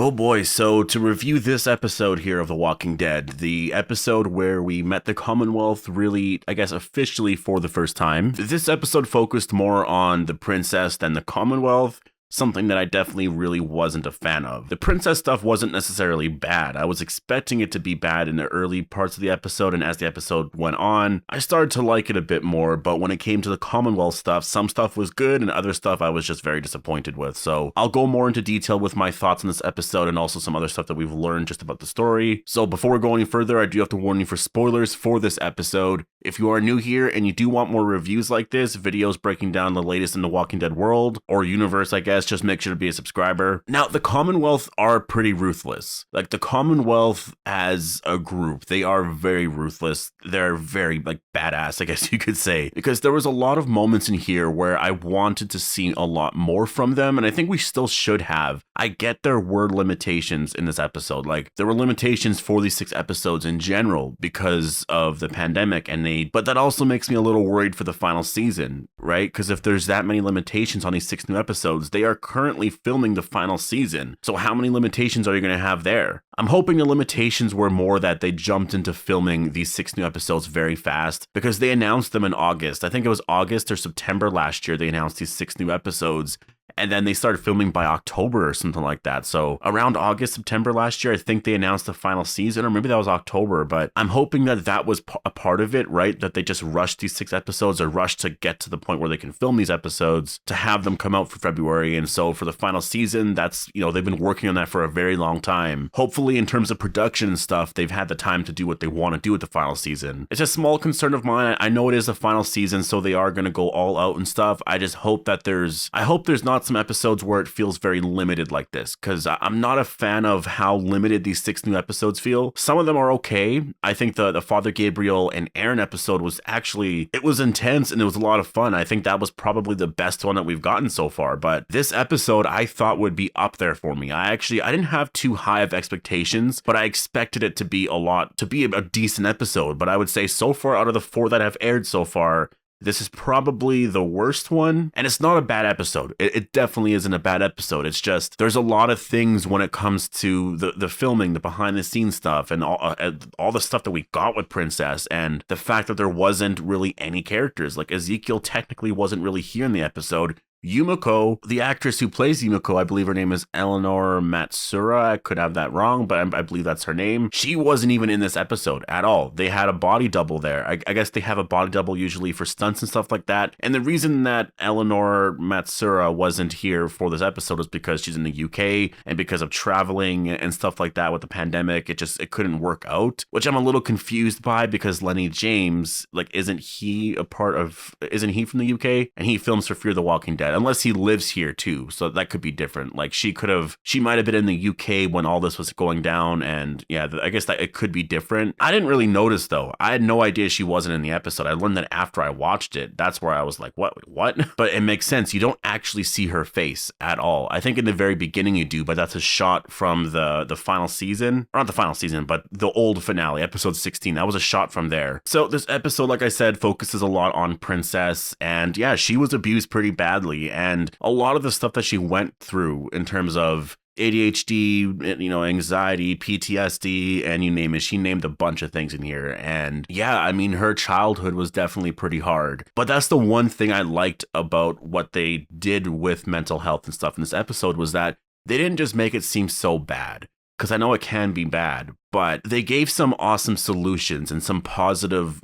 Oh boy, so to review this episode here of The Walking Dead, the episode where we met the Commonwealth really, I guess, officially for the first time, this episode focused more on the princess than the Commonwealth, something that I definitely really wasn't a fan of. The princess stuff wasn't necessarily bad. I was expecting it to be bad in the early parts of the episode, and as the episode went on, I started to like it a bit more, but when it came to the Commonwealth stuff, some stuff was good and other stuff I was just very disappointed with. So I'll go more into detail with my thoughts on this episode and also some other stuff that we've learned just about the story. So before we go any further, I do have to warn you for spoilers for this episode. If you are new here and you do want more reviews like this, videos breaking down the latest in the Walking Dead world, or universe, I guess, just make sure to be a subscriber. Now, the Commonwealth are pretty ruthless. Like, the Commonwealth as a group, they are very ruthless. They're very, badass, I guess you could say. Because there was a lot of moments in here where I wanted to see a lot more from them, and I think we still should have. I get there were limitations in this episode. Like, there were limitations for these 6 episodes in general because of the pandemic, but that also makes me a little worried for the final season, right? Because if there's that many limitations on these 6 new episodes, they are currently filming the final season. So how many limitations are you going to have there? I'm hoping the limitations were more that they jumped into filming these 6 new episodes very fast because they announced them in August. I think it was August or September last year they announced these 6 new episodes. And then they started filming by October or something like that. So around August, September last year, I think they announced the final season, or maybe that was October. But I'm hoping that that was a part of it, right? That they just rushed these 6 episodes or rushed to get to the point where they can film these episodes to have them come out for February. And so for the final season, that's, they've been working on that for a very long time. Hopefully, in terms of production and stuff, they've had the time to do what they want to do with the final season. It's a small concern of mine. I know it is the final season, so they are going to go all out and stuff. I just hope that there's not some episodes where it feels very limited like this, because I'm not a fan of how limited these 6 new episodes feel. Some of them are okay. I think the Father Gabriel and Aaron episode was it was intense and it was a lot of fun. I think that was probably the best one that we've gotten so far, but this episode I thought would be up there for me. I didn't have too high of expectations, but I expected it to be a decent episode. But I would say so far, out of the 4 that have aired so far, this is probably the worst one, and it's not a bad episode. It definitely isn't a bad episode. It's just, there's a lot of things when it comes to the filming, the behind-the-scenes stuff, and all the stuff that we got with Princess, and the fact that there wasn't really any characters. Like, Ezekiel technically wasn't really here in the episode. Yumiko, the actress who plays Yumiko, I believe her name is Eleanor Matsura. I could have that wrong, but I believe that's her name. She wasn't even in this episode at all. They had a body double there. I guess they have a body double usually for stunts and stuff like that. And the reason that Eleanor Matsura wasn't here for this episode is because she's in the UK, and because of traveling and stuff like that with the pandemic, it couldn't work out, which I'm a little confused by, because Lenny James, isn't he from the UK? And he films for Fear the Walking Dead. Unless he lives here too, so that could be different. Like, she might have been in the UK when all this was going down, and yeah, I guess that it could be different. I didn't really notice though. I had no idea she wasn't in the episode. I learned that after I watched it. That's where I was like, what? But it makes sense. You don't actually see her face at all. I think in the very beginning you do, but that's a shot from the final season, or not the final season, but the old finale, episode 16. That was a shot from there. So this episode, like I said, focuses a lot on Princess, and yeah, she was abused pretty badly. And a lot of the stuff that she went through in terms of ADHD, anxiety, PTSD, and you name it. She named a bunch of things in here. And yeah, I mean, her childhood was definitely pretty hard. But that's the one thing I liked about what they did with mental health and stuff in this episode, was that they didn't just make it seem so bad. Because I know it can be bad, but they gave some awesome solutions and some positive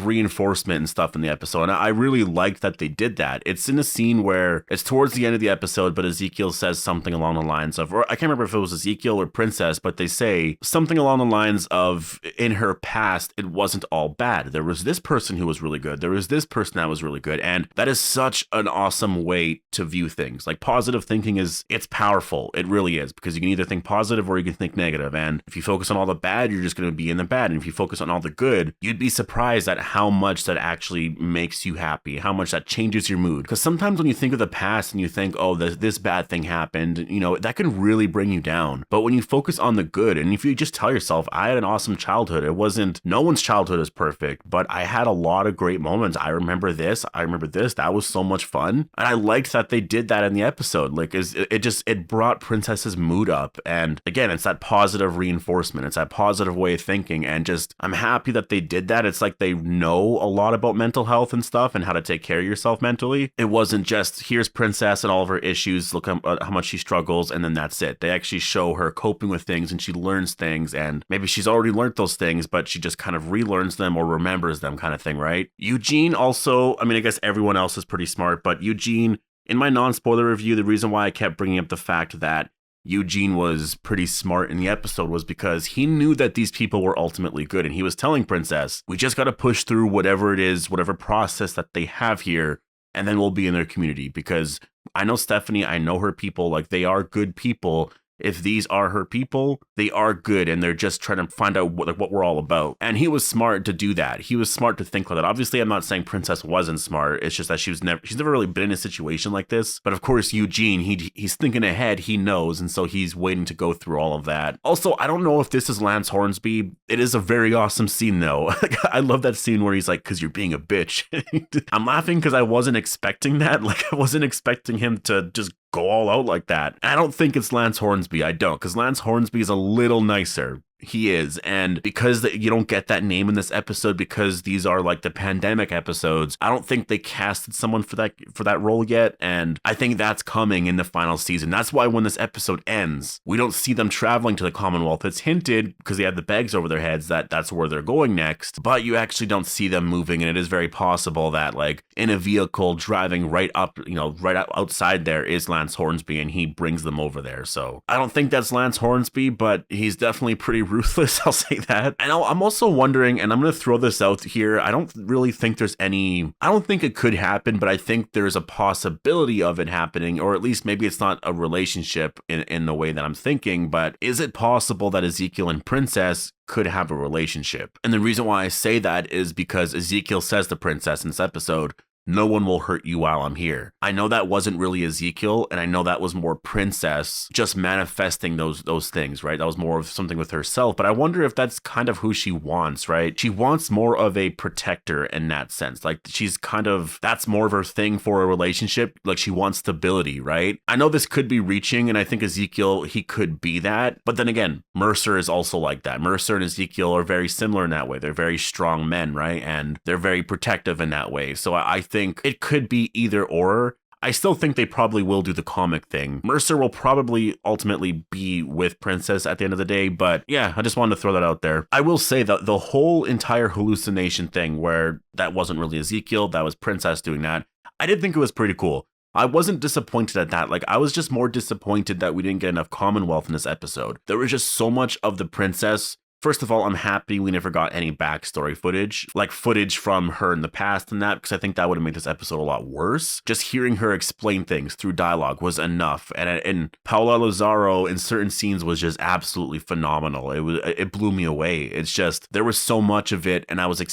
reinforcement and stuff in the episode. And I really liked that they did that. It's in a scene where it's towards the end of the episode, but Ezekiel says something along the lines of, or I can't remember if it was Ezekiel or Princess, but they say something along the lines of, in her past, it wasn't all bad. There was this person who was really good. There was this person that was really good. And that is such an awesome way to view things. Like, positive thinking it's powerful. It really is, because you can either think positive or you can think negative. And if you focus focus on all the bad, you're just going to be in the bad. And if you focus on all the good, you'd be surprised at how much that actually makes you happy, how much that changes your mood. Because sometimes when you think of the past and you think, oh, this bad thing happened, you know, that can really bring you down. But when you focus on the good, and if you just tell yourself, I had an awesome childhood, no one's childhood is perfect, but I had a lot of great moments. I remember this, that was so much fun. And I liked that they did that in the episode. Like, it brought Princess's mood up. And again, it's that positive reinforcement. It's that positive way of thinking. And just, I'm happy that they did that. It's like they know a lot about mental health and stuff and how to take care of yourself mentally. It wasn't just, here's Princess and all of her issues, look how much she struggles, and then that's it. They actually show her coping with things, and she learns things, and maybe she's already learned those things, but she just kind of relearns them or remembers them, kind of thing, right? Eugene also, I mean, I guess everyone else is pretty smart, but Eugene, in my non-spoiler review, the reason why I kept bringing up the fact that Eugene was pretty smart in the episode was because he knew that these people were ultimately good, and he was telling Princess, we just got to push through whatever it is, whatever process that they have here, and then we'll be in their community. Because I know Stephanie, I know her people, like, they are good people. If these are her people, they are good, and they're just trying to find out what we're all about. And he was smart to do that. He was smart to think like that. Obviously, I'm not saying Princess wasn't smart. It's just that she's never really been in a situation like this. But of course, Eugene, he's thinking ahead. He knows, and so he's waiting to go through all of that. Also, I don't know if this is Lance Hornsby. It is a very awesome scene, though. I love that scene where he's like, "'Cause you're being a bitch." I'm laughing because I wasn't expecting that. Like, I wasn't expecting him to just go all out like that. I don't think it's Lance Hornsby. I don't, because Lance Hornsby is a little nicer. He is. And because you don't get that name in this episode, because these are like the pandemic episodes, I don't think they casted someone for that role yet. And I think that's coming in the final season. That's why when this episode ends, we don't see them traveling to the Commonwealth. It's hinted because they have the bags over their heads that that's where they're going next, but you actually don't see them moving. And it is very possible that, like, in a vehicle driving right up, right outside there is Lance Hornsby, and he brings them over there. So I don't think that's Lance Hornsby, but he's definitely pretty ruthless, I'll say that. And I'm also wondering, and I'm going to throw this out here, I don't really think I don't think it could happen, but I think there's a possibility of it happening, or at least maybe it's not a relationship in the way that I'm thinking, but is it possible that Ezekiel and Princess could have a relationship? And the reason why I say that is because Ezekiel says to Princess in this episode, "No one will hurt you while I'm here." I know that wasn't really Ezekiel, and I know that was more Princess just manifesting those things, right? That was more of something with herself, but I wonder if that's kind of who she wants, right? She wants more of a protector in that sense. Like, that's more of her thing for a relationship. Like, she wants stability, right? I know this could be reaching, and I think Ezekiel, he could be that, but then again, Mercer is also like that. Mercer and Ezekiel are very similar in that way. They're very strong men, right? And they're very protective in that way. So I think it could be either or. I still think they probably will do the comic thing. Mercer will probably ultimately be with Princess at the end of the day, but yeah, I just wanted to throw that out there. I will say that the whole entire hallucination thing, where that wasn't really Ezekiel, that was Princess doing that, I did think it was pretty cool. I wasn't disappointed at that. Like, I was just more disappointed that we didn't get enough Commonwealth in this episode. There was just so much of the Princess. First of all, I'm happy we never got any backstory footage, like footage from her in the past and that, because I think that would have made this episode a lot worse. Just hearing her explain things through dialogue was enough. And Paula Lazaro in certain scenes was just absolutely phenomenal. It blew me away. It's just, there was so much of it, and I wasn't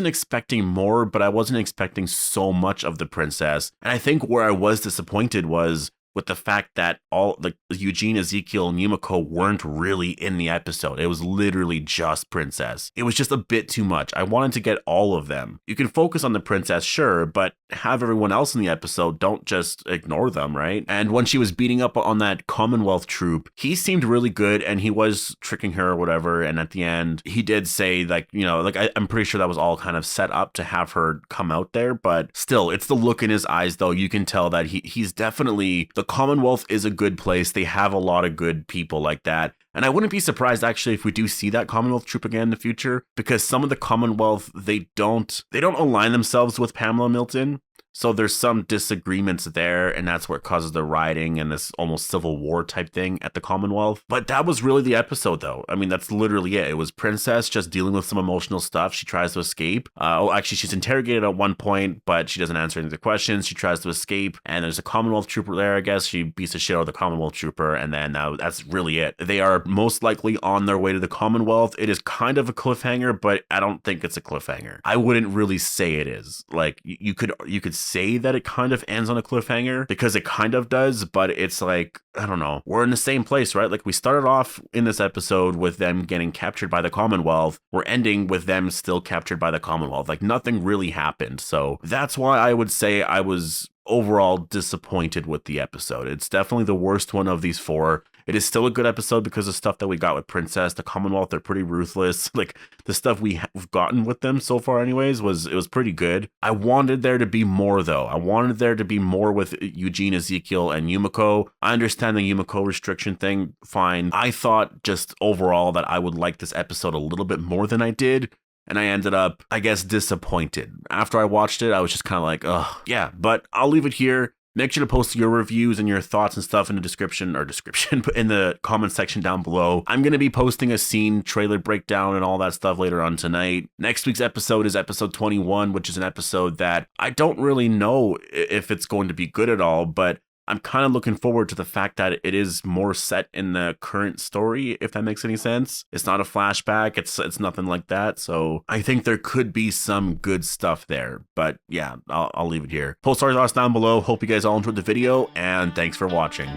expecting more, but I wasn't expecting so much of the Princess. And I think where I was disappointed was with the fact that all the Eugene, Ezekiel, and Yumiko weren't really in the episode. It was literally just Princess. It was just a bit too much. I wanted to get all of them. You can focus on the Princess, sure, but have everyone else in the episode. Don't just ignore them, right? And when she was beating up on that Commonwealth troop, he seemed really good, and he was tricking her or whatever. And at the end, he did say, like, I'm pretty sure that was all kind of set up to have her come out there. But still, it's the look in his eyes, though. You can tell that he's definitely, the Commonwealth is a good place. They have a lot of good people like that. And I wouldn't be surprised, actually, if we do see that Commonwealth troop again in the future, because some of the Commonwealth, they don't align themselves with Pamela Milton. So there's some disagreements there, and that's where it causes the rioting and this almost civil war type thing at the Commonwealth. But that was really the episode, though. I mean, that's literally it. It was Princess just dealing with some emotional stuff. She tries to escape. Actually, she's interrogated at one point, but she doesn't answer any of the questions. She tries to escape, and there's a Commonwealth trooper there, I guess. She beats the shit out of the Commonwealth trooper, and then that's really it. They are most likely on their way to the Commonwealth. It is kind of a cliffhanger, but I don't think it's a cliffhanger. I wouldn't really say it is. Like, you could say that it kind of ends on a cliffhanger, because it kind of does, but it's like, I don't know. We're in the same place, right? Like, we started off in this episode with them getting captured by the Commonwealth. We're ending with them still captured by the Commonwealth. Like, nothing really happened. So that's why I would say I was overall disappointed with the episode. It's definitely the worst one of these four. It is still a good episode because of stuff that we got with Princess. The Commonwealth, they're pretty ruthless. Like, the stuff we have gotten with them so far anyways was pretty good. I wanted there to be more, though. I wanted there to be more with Eugene, Ezekiel, and Yumiko. I understand the Yumiko restriction thing, fine. I thought just overall that I would like this episode a little bit more than I did. And I ended up, I guess, disappointed. After I watched it, I was just kind of like, ugh, yeah, but I'll leave it here. Make sure to post your reviews and your thoughts and stuff in the description, but in the comment section down below. I'm going to be posting a scene trailer breakdown and all that stuff later on tonight. Next week's episode is episode 21, which is an episode that I don't really know if it's going to be good at all, but I'm kind of looking forward to the fact that it is more set in the current story, if that makes any sense. It's not a flashback. It's nothing like that. So I think there could be some good stuff there. But yeah, I'll leave it here. Post our thoughts down below. Hope you guys all enjoyed the video, and thanks for watching.